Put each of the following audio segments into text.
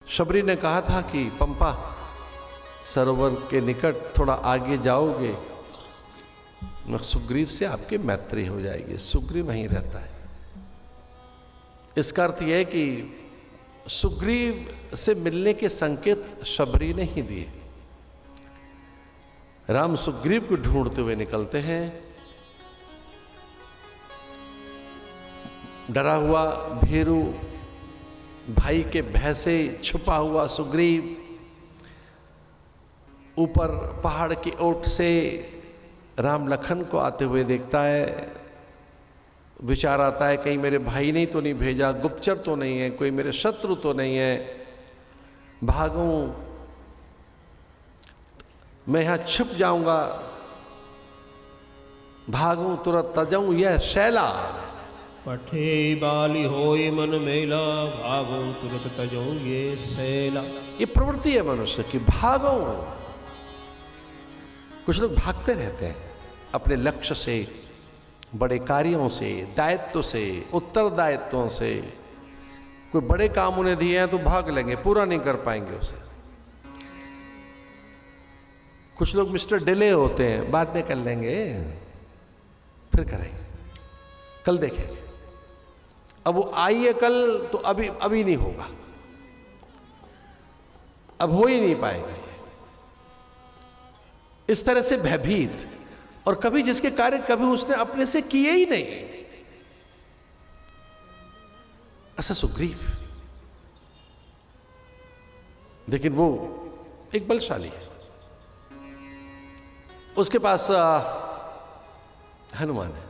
शबरी ने कहा था कि पंपा सरोवर के निकट थोड़ा आगे जाओगे, सुग्रीव से आपकी मैत्री हो जाएगी। सुग्रीव वहीं रहता है। इसका अर्थ यह है कि सुग्रीव से मिलने के संकेत शबरी ने ही दिए। राम सुग्रीव को ढूंढते हुए निकलते हैं। डरा हुआ भीरू भाई के भय से छुपा हुआ सुग्रीव ऊपर पहाड़ की ओट से राम लखन को आते हुए देखता है। विचार आता है कहीं मेरे भाई ने तो नहीं भेजा, गुप्तचर तो नहीं है, कोई मेरे शत्रु तो नहीं है, भागूं, मैं यहां छुप जाऊंगा, भागूं तुरंत तजाऊं यह शैला। पठे बाली होय मन मेला, भागो तुरंत तजो ये शैला। ये प्रवृत्ति है मनुष्य की, भागो। कुछ लोग भागते रहते हैं अपने लक्ष्य से, बड़े कार्यों से, दायित्व से, उत्तरदायित्वों से। कोई बड़े काम उन्हें दिए हैं तो भाग लेंगे, पूरा नहीं कर पाएंगे उसे। कुछ लोग मिस्टर डिले होते हैं, बाद में कर लेंगे, फिर करेंगे, कल देखेंगे। अब वो आई है कल तो अभी नहीं होगा, अब हो ही नहीं पाएगा। इस तरह से भयभीत, और कभी जिसके कार्य कभी उसने अपने से किए ही नहीं, ऐसा सुग्रीव। लेकिन वो एक बलशाली है। उसके पास हनुमान है।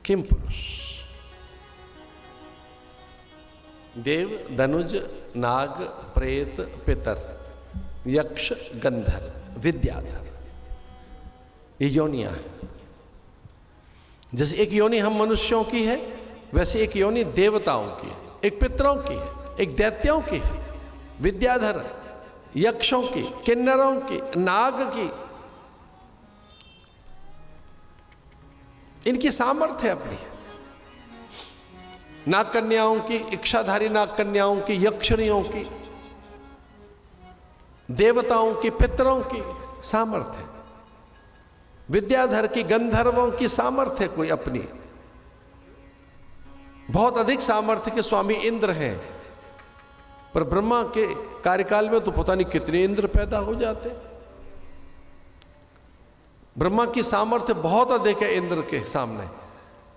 किम पुरुष, देव, धनुज, नाग, प्रेत, पितर, यक्ष, गंधर्व, विद्याधर, ये योनियां हैं। जैसे एक योनि हम मनुष्यों की है, वैसे एक योनि देवताओं की है, एक पितरों की है, एक दैत्यों की है, विद्याधर, यक्षों की, किन्नरों की, नाग की। इनकी सामर्थ्य अपनी, नाग कन्याओं की, इच्छाधारी नाग कन्याओं की, यक्षिणियों की, देवताओं की, पितरों की सामर्थ्य, विद्याधर की, गंधर्वों की सामर्थ्य कोई अपनी। बहुत अधिक सामर्थ्य के स्वामी इंद्र हैं, पर ब्रह्मा के कार्यकाल में तो पता नहीं कितने इंद्र पैदा हो जाते। ब्रह्मा की सामर्थ्य बहुत अधिक है इंद्र के सामने,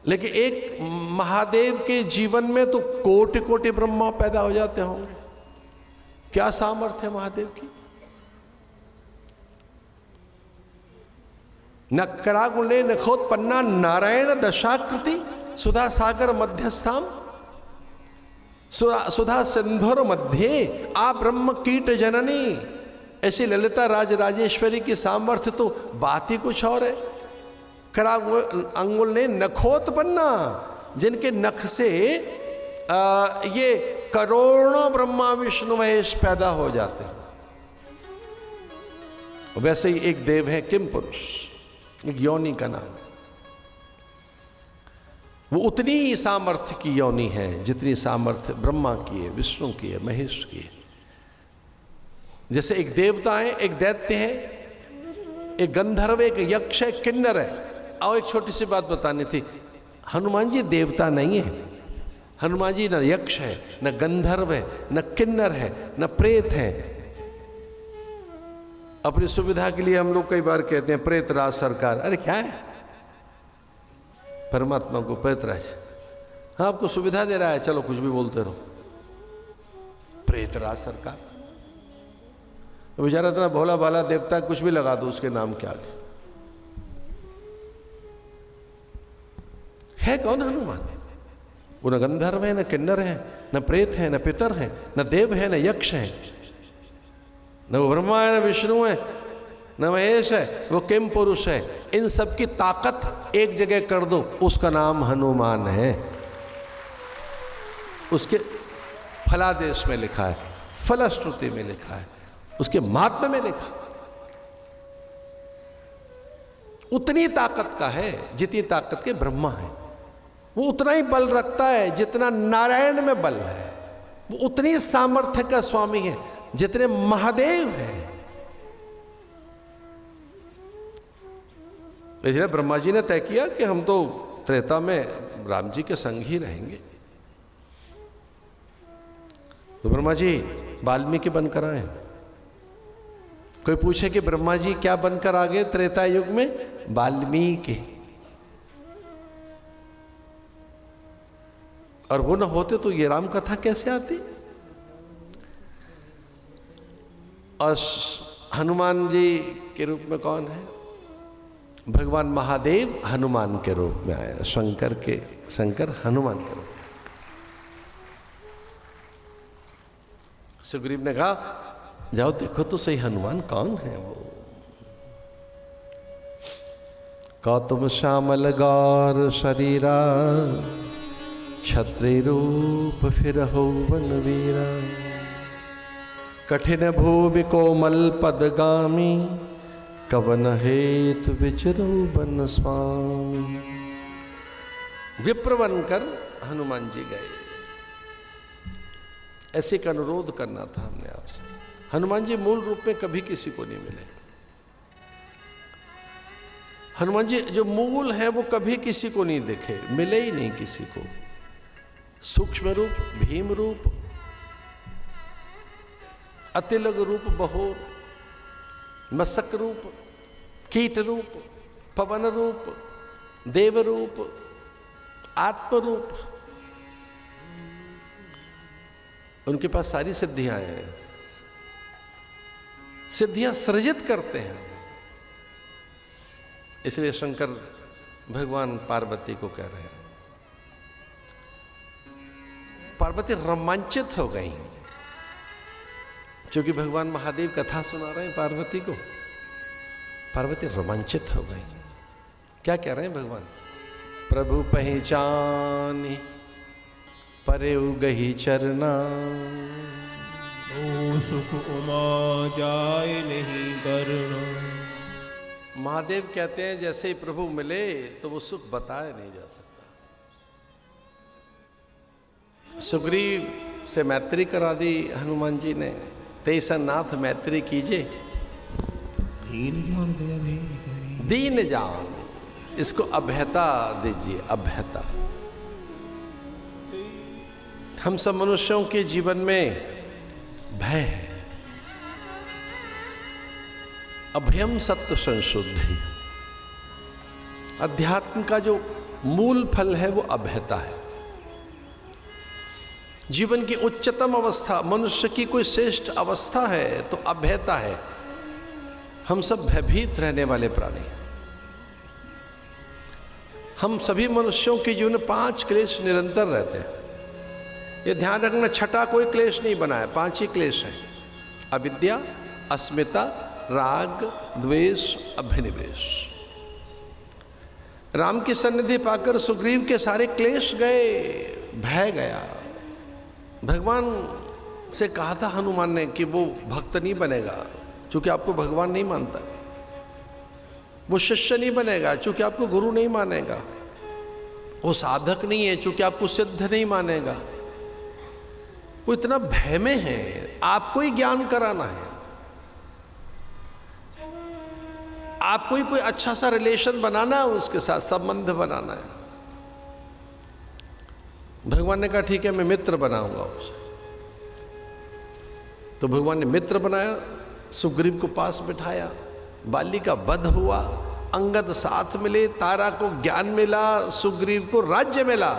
लेकिन एक महादेव के जीवन में तो कोटि कोटि ब्रह्मा पैदा हो जाते होंगे। क्या सामर्थ्य है महादेव की। नक्करागुणे नखोत्पन्ना नारायण दशाकृति, सुधा सागर मध्यस्थाम, सुधा सिंधुर मध्य आ ब्रह्म कीट जननी। ऐसी ललिता राज राजेश्वरी की सामर्थ्य तो बात ही कुछ और है। अंगुल ने नखोत्पन्ना, जिनके नख से ये करोड़ों ब्रह्मा विष्णु महेश पैदा हो जाते हैं। वैसे ही एक देव है किम पुरुष, एक योनि का नाम। वो उतनी ही सामर्थ्य की योनि है जितनी सामर्थ्य ब्रह्मा की है, विष्णु की है, महेश की है। जैसे एक देवता है, एक दैत्य है, एक गंधर्व, एक यक्ष है, किन्नर है। और एक छोटी सी बात बतानी थी, हनुमान जी देवता नहीं है। हनुमान जी न यक्ष है, न गंधर्व है, न किन्नर है, न प्रेत है। अपनी सुविधा के लिए हम लोग कई बार कहते हैं प्रेतराज सरकार। अरे क्या है, परमात्मा को प्रेतराज, हाँ आपको सुविधा दे रहा है, चलो कुछ भी बोलते रहो। प्रेतराज सरकार, बेचारा इतना भोला भाला देवता, कुछ भी लगा दो उसके नाम के आगे। है कौन हनुमान? वो न गंधर्व है, न किन्नर है, न प्रेत है, न पितर है, न देव है, न यक्ष है, न वो ब्रह्मा है, न विष्णु है, न महेश है, वो किम पुरुष है। इन सब की ताकत एक जगह कर दो, उसका नाम हनुमान है। उसके फलादेश में लिखा है, फलश्रुति में लिखा है, उसके महात्म्य में लिखा। उतनी ताकत का है जितनी ताकत के ब्रह्मा है। वो उतना ही बल रखता है जितना नारायण में बल है, वो उतनी सामर्थ्य का स्वामी है जितने महादेव हैं। इसलिए ब्रह्मा जी ने तय किया कि हम तो त्रेता में राम जी के संग ही रहेंगे। तो ब्रह्मा जी वाल्मीकि बनकर आए। कोई पूछे कि ब्रह्मा जी क्या बनकर आ गए त्रेता युग में? वाल्मीकि। और वो ना होते तो ये राम कथा कैसे आती? और हनुमान जी के रूप में कौन है? भगवान महादेव हनुमान के रूप में आए। शंकर हनुमान के रूप में। सुग्रीव ने कहा जाओ देखो तो सही हनुमान कौन है वो। कौतुम श्यामल गौर शरीरा, क्षत्रिय रूप फिरहो बनवीरा। कठिन भूमि कोमल पदगामी, कवन हेतु विचरो बन स्वामी। विप्र बनकर हनुमान जी गए। ऐसे एक अनुरोध करना था हमने आपसे। हनुमान जी मूल रूप में कभी किसी को नहीं मिले। हनुमान जी जो मूल है वो कभी किसी को नहीं दिखे, मिले ही नहीं किसी को। सूक्ष्म रूप, भीम रूप, अतिलघु रूप, बहोर, मसक रूप, कीट रूप, पवन रूप, देव रूप, आत्म रूप, उनके पास सारी सिद्धियां हैं। सिद्धियां सृजित करते हैं। इसलिए शंकर भगवान पार्वती को कह रहे हैं। पार्वती रोमांचित हो गई क्योंकि भगवान महादेव कथा सुना रहे हैं पार्वती को। पार्वती रोमांचित हो गई। क्या कह रहे हैं भगवान? प्रभु पहचानी परे उगही चरना, ओ सुख उमा जाए नहीं करना। महादेव कहते हैं जैसे ही प्रभु मिले तो वो सुख बताया नहीं जा सकता। सुग्रीव से मैत्री करा दी हनुमान जी ने। तेईसा नाथ मैत्री कीजिए, दीन जान गया भी करी। दीन जान, इसको अभयता दीजिए, अभयता। हम सब मनुष्यों के जीवन में भय है। अभयम सत्य संशुद्धि। अध्यात्म का जो मूल फल है वो अभयता है। जीवन की उच्चतम अवस्था, मनुष्य की कोई श्रेष्ठ अवस्था है तो अभयता है। हम सब भयभीत रहने वाले प्राणी हैं। हम सभी मनुष्यों के जीवन में 5 क्लेश निरंतर रहते हैं। ये ध्यान रखना, छठा कोई क्लेश नहीं बना है, 5 ही क्लेश हैं। अविद्या, अस्मिता, राग, द्वेष, अभिनिवेश। राम की सन्निधि पाकर सुग्रीव के सारे क्लेश गए, भय गया। भगवान से कहा था हनुमान ने कि वो भक्त नहीं बनेगा क्योंकि आपको भगवान नहीं मानता। वो शिष्य नहीं बनेगा क्योंकि आपको गुरु नहीं मानेगा। वो साधक नहीं है क्योंकि आपको सिद्ध नहीं मानेगा। वो इतना भय में है, आपको ही ज्ञान कराना है। आपको ही कोई अच्छा सा रिलेशन बनाना है, उसके साथ संबंध बनाना है। भगवान ने कहा ठीक है मैं मित्र बनाऊंगा उसे। तो भगवान ने मित्र बनाया, सुग्रीव को पास बिठाया, बाली का वध हुआ, अंगद साथ मिले, तारा को ज्ञान मिला, सुग्रीव को राज्य मिला।